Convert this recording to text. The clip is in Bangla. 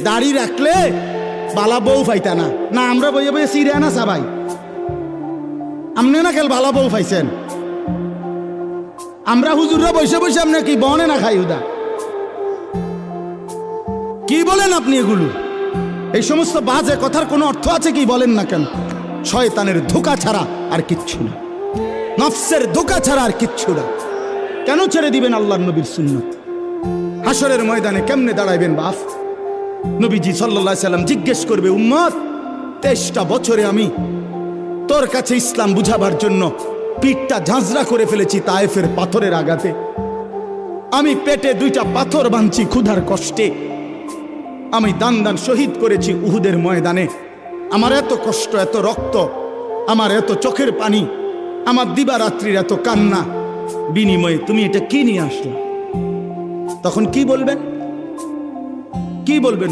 দাড়ি রাখলে বালা বউ পাইতা না। না আমরা বইয়ে বইয়ে সিরিয়া না সাবাই, আমনে না খেল বালা বউ পাইছেন। আমরা হুজুররা বসে বসে আপনি কি বনে না খাই হুদা? কি বলেন আপনি এগুলো? এই সমস্ত বাজে কথার কোনো অর্থ আছে কি বলেন না কেন? শয়তানের ধোঁকা ছাড়া আর কিচ্ছু না, নফসের ধোঁকা ছাড়া আর কিচ্ছু না। কেন ছেড়ে দিবেন আল্লাহর নবীর সুন্নত? হাসরের ময়দানে কেমনে দাঁড়াইবেন বাপ? নবীজি সাল্লাল্লাহু আলাইহি সাল্লাম জিজ্ঞেস করবে, উম্মত 23টা বছরে আমি তোর কাছে ইসলাম বুঝাবার জন্য পিঠটা ঝাঁঝরা করে ফেলেছি তায়েফের পাথরের আঘাতে। আমি পেটে 2টা পাথর বাঁধছি ক্ষুধার কষ্টে। আমি দান দান শহীদ করেছি উহুদের ময়দানে। আমার এত কষ্ট, এত রক্ত, আমার এত চোখের পানি, আমার দিবারাত্রির এত কান্না, বিনিময়ে তুমি এটা কি নিয়ে আসলে? তখন কি বলবেন? কি বলবেন?